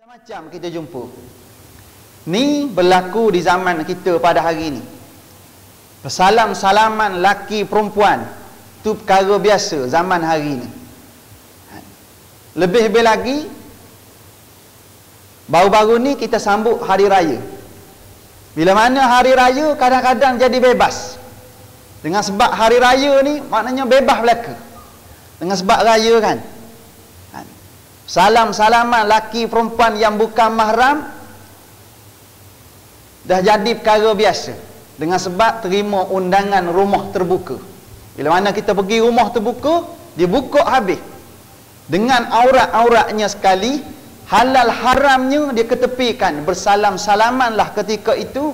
Macam-macam kita jumpa. Ni berlaku di zaman kita pada hari ni. Salam-salaman laki perempuan tu perkara biasa zaman hari ni. Lebih-lebih lagi, baru-baru ni kita sambut hari raya. Bila mana hari raya kadang-kadang jadi bebas. Dengan sebab hari raya ni maknanya bebas belaka. Dengan sebab raya kan. Salam-salaman laki perempuan yang bukan mahram dah jadi perkara biasa. Dengan sebab terima undangan rumah terbuka. Bila mana kita pergi rumah terbuka, dia buka habis. Dengan aurat-auratnya sekali, halal haramnya dia ketepikan. Bersalam-salamanlah ketika itu.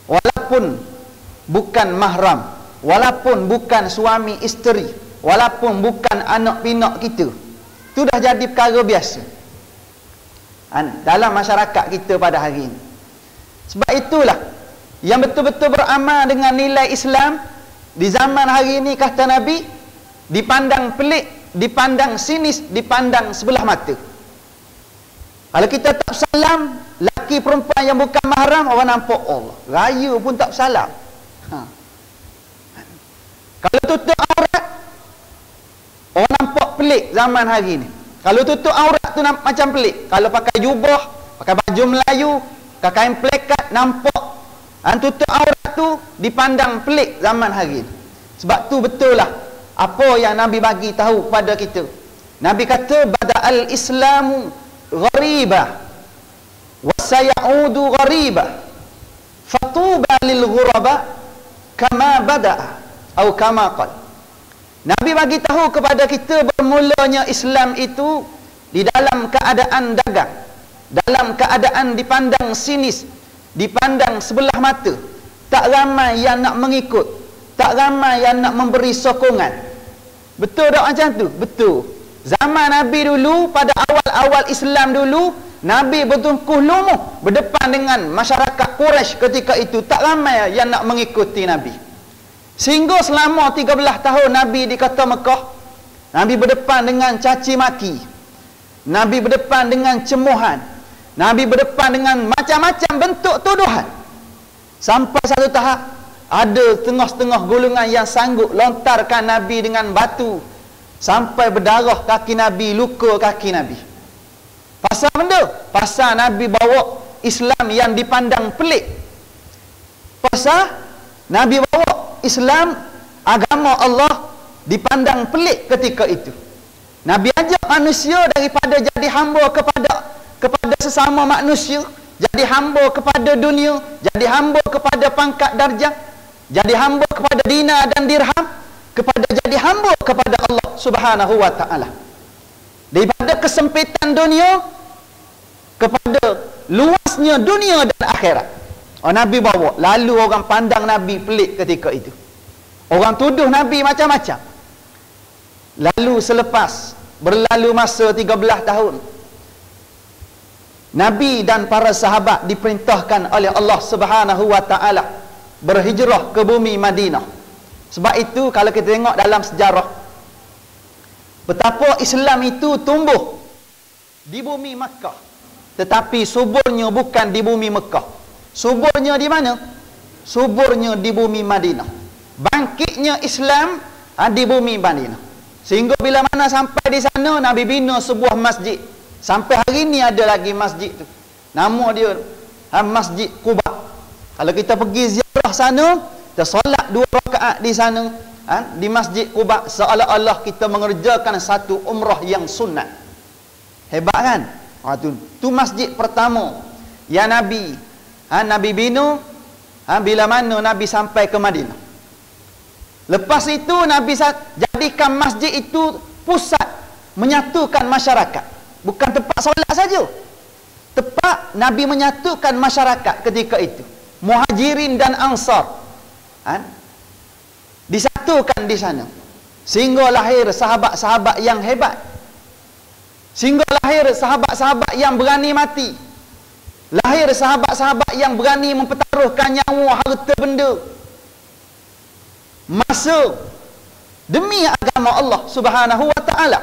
Walaupun bukan mahram, walaupun bukan suami isteri, walaupun bukan anak pinak kita, itu dah jadi perkara biasa dalam masyarakat kita pada hari ini. Sebab itulah yang betul-betul beramal dengan nilai Islam di zaman hari ini, kata Nabi, dipandang pelik, dipandang sinis, dipandang sebelah mata. Kalau kita tak salam laki perempuan yang bukan mahram, orang nampak Allah, raya pun tak salam. Kalau tutup aurat, orang nampak pelik zaman hari ni. Kalau tutup aurat tu macam pelik. Kalau pakai jubah, pakai baju Melayu, pakai kain plekat, nampak tutup aurat tu dipandang pelik zaman hari ni. Sebab tu betul lah apa yang Nabi bagi tahu kepada kita. Nabi kata bada'al islamu gharibah wa sayaudu gharibah fatuba lil ghuraba kama bada'a atau kama qala. Nabi bagi tahu kepada kita bermulanya Islam itu di dalam keadaan dagang, dalam keadaan dipandang sinis, dipandang sebelah mata. Tak ramai yang nak mengikut, tak ramai yang nak memberi sokongan. Betul tak macam tu? Betul. Zaman Nabi dulu, pada awal-awal Islam dulu, Nabi bertungkuh lumuh berdepan dengan masyarakat Quraisy ketika itu. Tak ramai yang nak mengikuti Nabi. Sehingga selama 13 tahun Nabi di kota Mekah, Nabi berdepan dengan caci maki, Nabi berdepan dengan cemohan, Nabi berdepan dengan macam-macam bentuk tuduhan. Sampai satu tahap ada setengah-setengah golongan yang sanggup lontarkan Nabi dengan batu sampai berdarah kaki Nabi, luka kaki Nabi. Pasal benda? Pasal Nabi bawa Islam yang dipandang pelik. Pasal Nabi bawa Islam, agama Allah, dipandang pelik ketika itu. Nabi ajak manusia daripada jadi hamba kepada sesama manusia, jadi hamba kepada dunia, jadi hamba kepada pangkat darjah, jadi hamba kepada dinar dan dirham, kepada jadi hamba kepada Allah Subhanahu wa ta'ala. Daripada kesempitan dunia kepada luasnya dunia dan akhirat. Nabi bawa, lalu orang pandang Nabi pelik ketika itu. Orang tuduh Nabi macam-macam. Lalu selepas berlalu masa 13 tahun, Nabi dan para sahabat diperintahkan oleh Allah Subhanahu wa ta'ala berhijrah ke bumi Madinah. Sebab itu kalau kita tengok dalam sejarah, betapa Islam itu tumbuh di bumi Makkah, tetapi suburnya bukan di bumi Mekah. Suburnya di mana? Suburnya di bumi Madinah. Bangkitnya Islam di bumi Madinah. Sehingga bila mana sampai di sana, Nabi bina sebuah masjid. Sampai hari ni ada lagi masjid tu. Nama dia Masjid Quba. Kalau kita pergi ziarah sana, kita solat 2 rakaat di sana, di Masjid Quba, seolah-olah kita mengerjakan satu umrah yang sunat. Hebat kan? Tu masjid pertama yang Nabi bina bila mana Nabi sampai ke Madinah. Lepas itu Nabi jadikan masjid itu pusat menyatukan masyarakat. Bukan tempat solat saja. Tempat Nabi menyatukan masyarakat ketika itu. Muhajirin dan Ansar disatukan di sana. Sehingga lahir sahabat-sahabat yang hebat. Sehingga lahir sahabat-sahabat yang berani mati. Lahir sahabat-sahabat yang berani mempertaruhkan nyawa, harta benda, masa demi agama Allah Subhanahu wa ta'ala.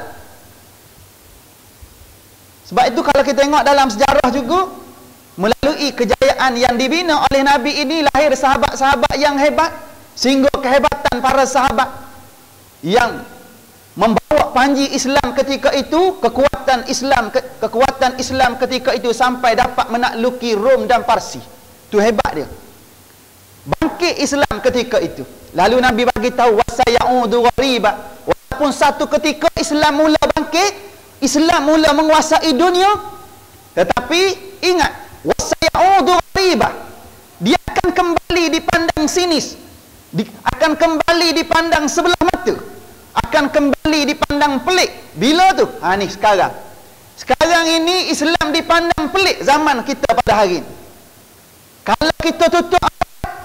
Sebab itu kalau kita tengok dalam sejarah juga, melalui kejayaan yang dibina oleh Nabi ini, lahir sahabat-sahabat yang hebat, sehingga kehebatan para sahabat yang membawa panji Islam ketika itu, kekuatan Islam ketika itu sampai dapat menakluki Rom dan Parsi. Itu hebat dia. Bangkit Islam ketika itu. Lalu Nabi bagi tahu wasayaudu ghariba. Walaupun satu ketika Islam mula bangkit, Islam mula menguasai dunia, tetapi ingat, wasayaudu ghariba, dia akan kembali dipandang sinis, akan kembali dipandang sebelah mata, akan kembali dipandang pelik. Bila tu? Ni sekarang ini Islam dipandang pelik zaman kita pada hari ini. Kalau kita tutup aurat,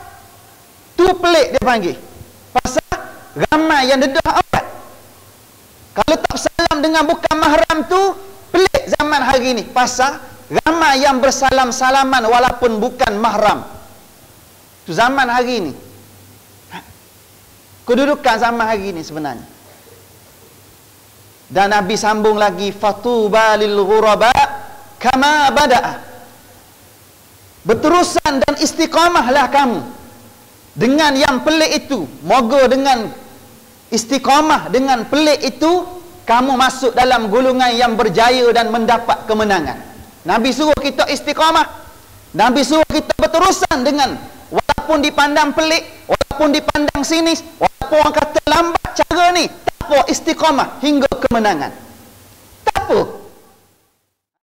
tu pelik dia panggil, pasal ramai yang dedah aurat. Kalau tak salam dengan bukan mahram tu pelik zaman hari ini, pasal ramai yang bersalam-salaman walaupun bukan mahram. Tu zaman hari ini. Kedudukan zaman hari ini sebenarnya. Dan Nabi sambung lagi, fatuba lil ghuraba kama bada'a. Berterusan dan istiqamahlah kamu dengan yang pelik itu. Moga dengan istiqamah dengan pelik itu kamu masuk dalam golongan yang berjaya dan mendapat kemenangan. Nabi suruh kita istiqamah. Nabi suruh kita berterusan dengan, walaupun dipandang pelik, walaupun dipandang sinis, walaupun orang kata lambat cara ni, tak apa, istiqamah hingga kemenangan. Tak apa.